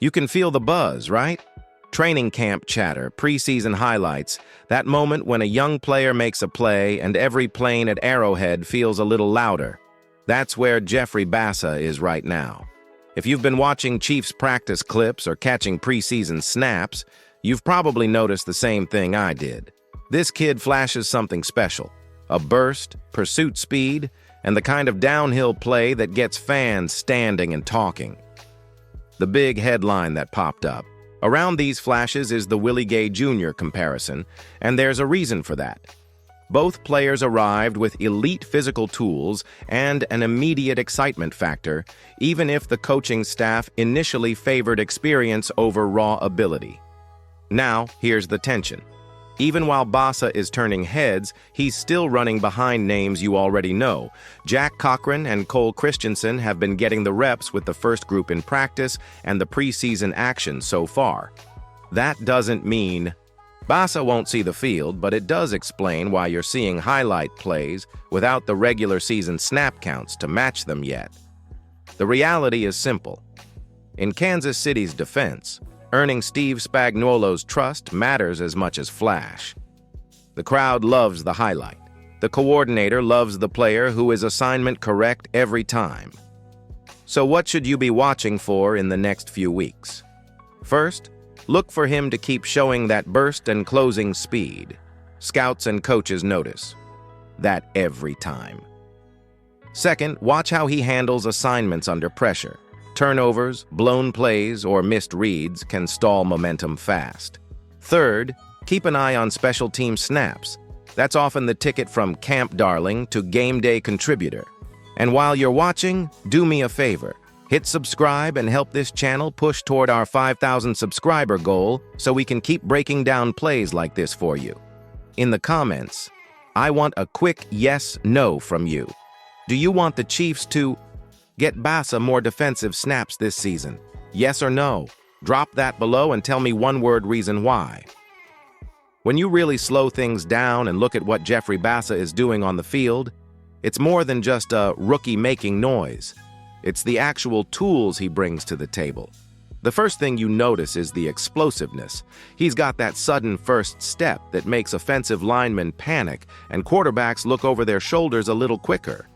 You can feel the buzz, right? Training camp chatter, preseason highlights, that moment when a young player makes a play and every plane at Arrowhead feels a little louder. That's where Jeffrey Bassa is right now. If you've been watching Chiefs practice clips or catching preseason snaps, you've probably noticed the same thing I did. This kid flashes something special. A burst, pursuit speed, and the kind of downhill play that gets fans standing and talking. The big headline that popped up. Around these flashes is the Willie Gay Jr. comparison, and there's a reason for that. Both players arrived with elite physical tools and an immediate excitement factor, even if the coaching staff initially favored experience over raw ability. Now, here's the tension. Even while Bassa is turning heads, he's still running behind names you already know. Jack Cochran and Cole Christensen have been getting the reps with the first group in practice and the preseason action so far. That doesn't mean Bassa won't see the field, but it does explain why you're seeing highlight plays without the regular season snap counts to match them yet. The reality is simple. In Kansas City's defense, earning Steve Spagnuolo's trust matters as much as flash. The crowd loves the highlight. The coordinator loves the player who is assignment correct every time. So what should you be watching for in the next few weeks? First, look for him to keep showing that burst and closing speed. Scouts and coaches notice that every time. Second, watch how he handles assignments under pressure. Turnovers, blown plays, or missed reads can stall momentum fast. Third, keep an eye on special team snaps. That's often the ticket from camp darling to game day contributor. And while you're watching, do me a favor. Hit subscribe and help this channel push toward our 5,000 subscriber goal so we can keep breaking down plays like this for you. In the comments, I want a quick yes/no from you. Do you want the Chiefs to get Bassa more defensive snaps this season? Yes or no? Drop that below and tell me one-word reason why. When you really slow things down and look at what Jeffrey Bassa is doing on the field, it's more than just a rookie making noise. It's the actual tools he brings to the table. The first thing you notice is the explosiveness. He's got that sudden first step that makes offensive linemen panic and quarterbacks look over their shoulders a little quicker.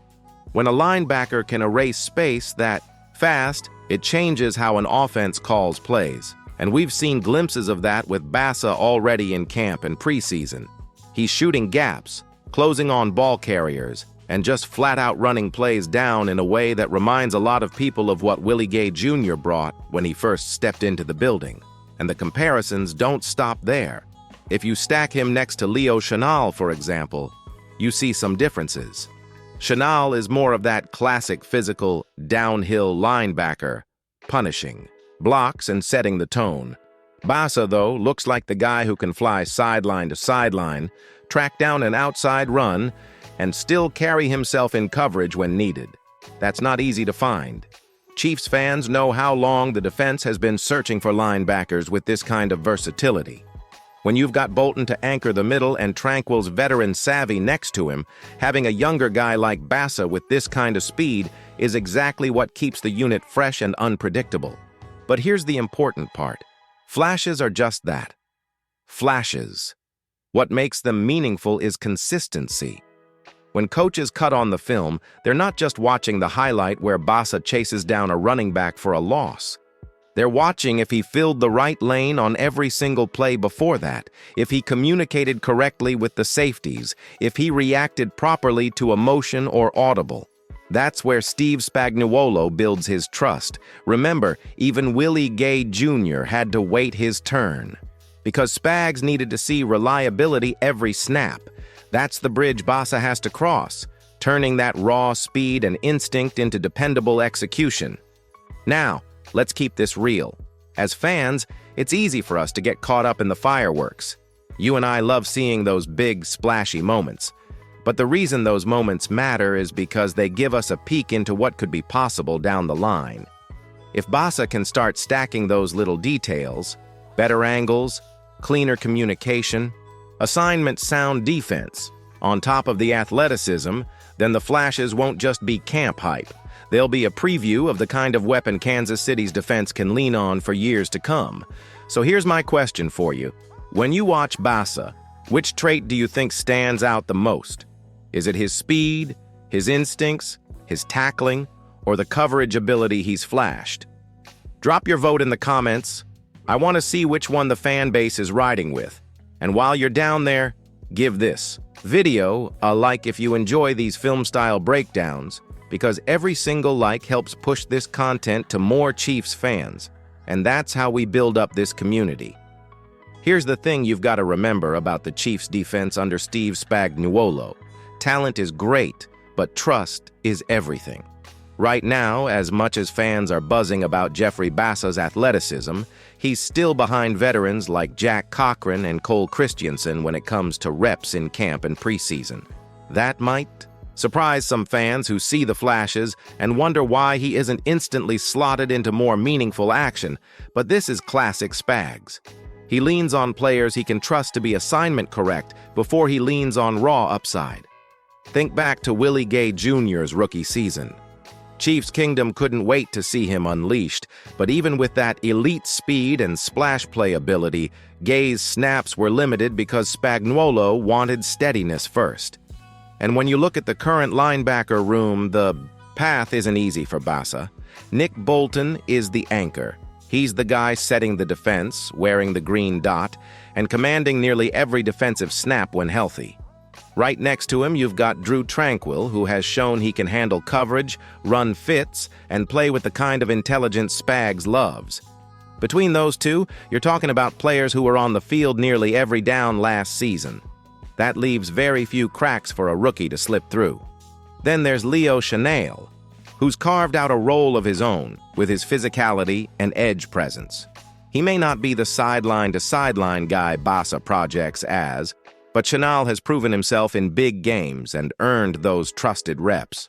When a linebacker can erase space that fast, it changes how an offense calls plays. And we've seen glimpses of that with Bassa already in camp and preseason. He's shooting gaps, closing on ball carriers, and just flat-out running plays down in a way that reminds a lot of people of what Willie Gay Jr. brought when he first stepped into the building. And the comparisons don't stop there. If you stack him next to Leo Chenal, for example, you see some differences. Chenal is more of that classic physical, downhill linebacker, punishing, blocks and setting the tone. Bassa, though, looks like the guy who can fly sideline to sideline, track down an outside run, and still carry himself in coverage when needed. That's not easy to find. Chiefs fans know how long the defense has been searching for linebackers with this kind of versatility. When you've got Bolton to anchor the middle and Tranquil's veteran savvy next to him, having a younger guy like Bassa with this kind of speed is exactly what keeps the unit fresh and unpredictable. But here's the important part. Flashes are just that. Flashes. What makes them meaningful is consistency. When coaches cut on the film, they're not just watching the highlight where Bassa chases down a running back for a loss. They're watching if he filled the right lane on every single play before that, if he communicated correctly with the safeties, if he reacted properly to a motion or audible. That's where Steve Spagnuolo builds his trust. Remember, even Willie Gay Jr. had to wait his turn. Because Spags needed to see reliability every snap. That's the bridge Bassa has to cross, turning that raw speed and instinct into dependable execution. Now, let's keep this real. As fans, it's easy for us to get caught up in the fireworks. You and I love seeing those big, splashy moments. But the reason those moments matter is because they give us a peek into what could be possible down the line. If Bassa can start stacking those little details, better angles, cleaner communication, assignment sound defense, on top of the athleticism, then the flashes won't just be camp hype. They'll be a preview of the kind of weapon Kansas City's defense can lean on for years to come. So here's my question for you. When you watch Bassa, which trait do you think stands out the most? Is it his speed, his instincts, his tackling, or the coverage ability he's flashed? Drop your vote in the comments. I want to see which one the fan base is riding with. And while you're down there, give this video a like if you enjoy these film-style breakdowns, because every single like helps push this content to more Chiefs fans, and that's how we build up this community. Here's the thing you've got to remember about the Chiefs' defense under Steve Spagnuolo. Talent is great, but trust is everything. Right now, as much as fans are buzzing about Jeffrey Bassa's athleticism, he's still behind veterans like Jack Cochran and Cole Christiansen when it comes to reps in camp and preseason. That might surprise some fans who see the flashes and wonder why he isn't instantly slotted into more meaningful action, but this is classic Spags. He leans on players he can trust to be assignment correct before he leans on raw upside. Think back to Willie Gay Jr.'s rookie season. Chiefs Kingdom couldn't wait to see him unleashed, but even with that elite speed and splash play ability, Gay's snaps were limited because Spagnuolo wanted steadiness first. And when you look at the current linebacker room, the path isn't easy for Bassa. Nick Bolton is the anchor. He's the guy setting the defense, wearing the green dot, and commanding nearly every defensive snap when healthy. Right next to him, you've got Drew Tranquill, who has shown he can handle coverage, run fits, and play with the kind of intelligence Spags loves. Between those two, you're talking about players who were on the field nearly every down last season. That leaves very few cracks for a rookie to slip through. Then there's Leo Chenal, who's carved out a role of his own with his physicality and edge presence. He may not be the sideline-to-sideline guy Bassa projects as, but Chenal has proven himself in big games and earned those trusted reps.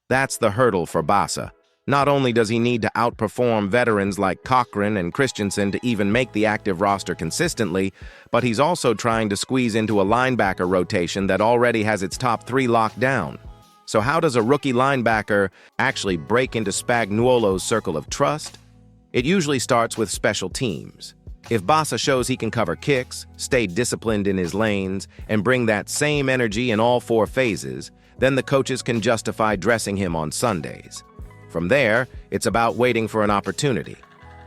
That's the hurdle for Bassa. Not only does he need to outperform veterans like Cochran and Christensen to even make the active roster consistently, but he's also trying to squeeze into a linebacker rotation that already has its top three locked down. So how does a rookie linebacker actually break into Spagnuolo's circle of trust? It usually starts with special teams. If Bassa shows he can cover kicks, stay disciplined in his lanes, and bring that same energy in all four phases, then the coaches can justify dressing him on Sundays. From there, it's about waiting for an opportunity.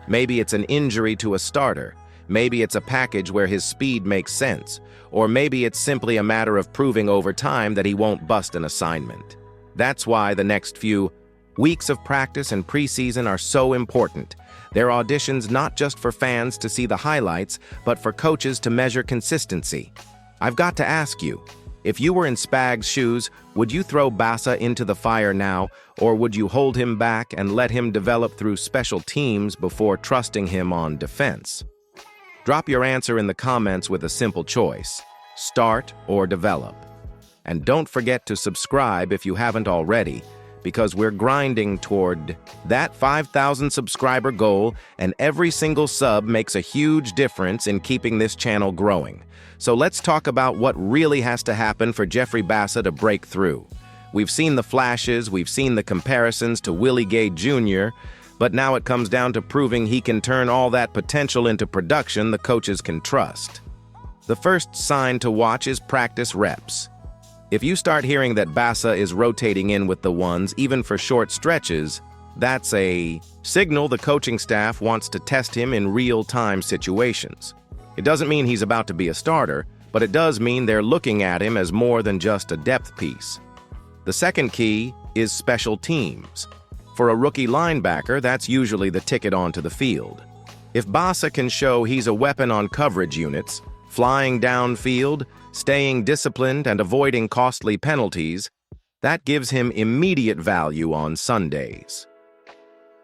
Maybe it's an injury to a starter. Maybe it's a package where his speed makes sense. Or maybe it's simply a matter of proving over time that he won't bust an assignment. That's why the next few weeks of practice and preseason are so important. They're auditions not just for fans to see the highlights, but for coaches to measure consistency. I've got to ask you, if you were in Spag's shoes, would you throw Bassa into the fire now, or would you hold him back and let him develop through special teams before trusting him on defense? Drop your answer in the comments with a simple choice: start or develop. And don't forget to subscribe if you haven't already, because we're grinding toward that 5,000 subscriber goal, and every single sub makes a huge difference in keeping this channel growing. So let's talk about what really has to happen for Jeffrey Bassa to break through. We've seen the flashes, we've seen the comparisons to Willie Gay Jr., but now it comes down to proving he can turn all that potential into production the coaches can trust. The first sign to watch is practice reps. If you start hearing that Bassa is rotating in with the ones, even for short stretches, that's a signal the coaching staff wants to test him in real-time situations. It doesn't mean he's about to be a starter, but it does mean they're looking at him as more than just a depth piece. The second key is special teams. For a rookie linebacker, that's usually the ticket onto the field. If Bassa can show he's a weapon on coverage units, flying downfield, staying disciplined, and avoiding costly penalties, that gives him immediate value on Sundays.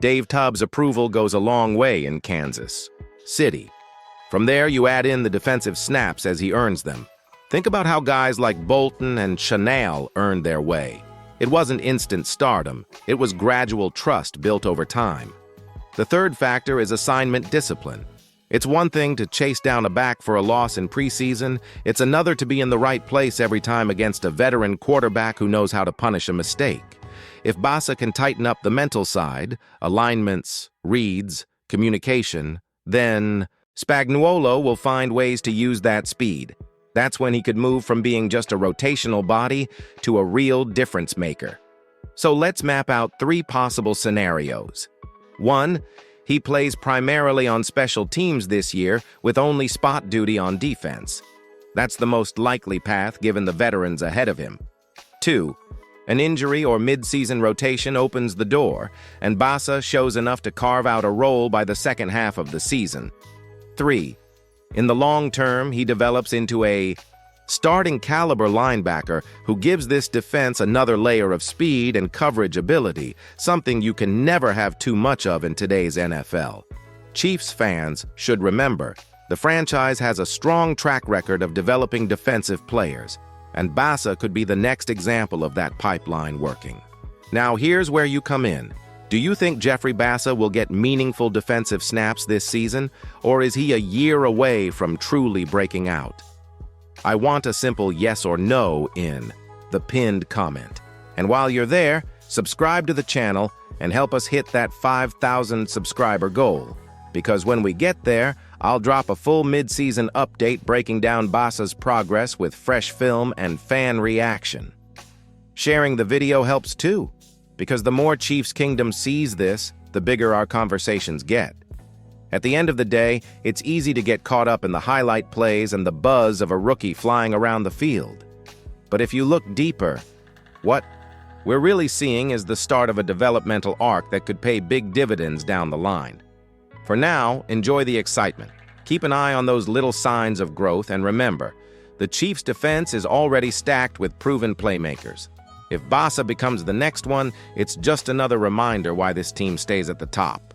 Dave Tubbs' approval goes a long way in Kansas City. From there, you add in the defensive snaps as he earns them. Think about how guys like Bolton and Chenal earned their way. It wasn't instant stardom, it was gradual trust built over time. The third factor is assignment discipline. It's one thing to chase down a back for a loss in preseason, it's another to be in the right place every time against a veteran quarterback who knows how to punish a mistake. If Bassa can tighten up the mental side, alignments, reads, communication, then Spagnuolo will find ways to use that speed. That's when he could move from being just a rotational body to a real difference maker. So let's map out 3 possible scenarios. 1. He plays primarily on special teams this year with only spot duty on defense. That's the most likely path given the veterans ahead of him. 2. An injury or mid-season rotation opens the door, and Bassa shows enough to carve out a role by the second half of the season. 3. In the long term, he develops into a starting caliber linebacker who gives this defense another layer of speed and coverage ability, something you can never have too much of in today's NFL. Chiefs fans should remember, the franchise has a strong track record of developing defensive players, and Bassa could be the next example of that pipeline working. Now here's where you come in. Do you think Jeffrey Bassa will get meaningful defensive snaps this season, or is he a year away from truly breaking out? I want a simple yes or no in the pinned comment. And while you're there, subscribe to the channel and help us hit that 5,000 subscriber goal. Because when we get there, I'll drop a full mid-season update breaking down Bassa's progress with fresh film and fan reaction. Sharing the video helps too, because the more Chiefs Kingdom sees this, the bigger our conversations get. At the end of the day, it's easy to get caught up in the highlight plays and the buzz of a rookie flying around the field. But if you look deeper, what we're really seeing is the start of a developmental arc that could pay big dividends down the line. For now, enjoy the excitement. Keep an eye on those little signs of growth, and remember, the Chiefs' defense is already stacked with proven playmakers. If Bassa becomes the next one, it's just another reminder why this team stays at the top.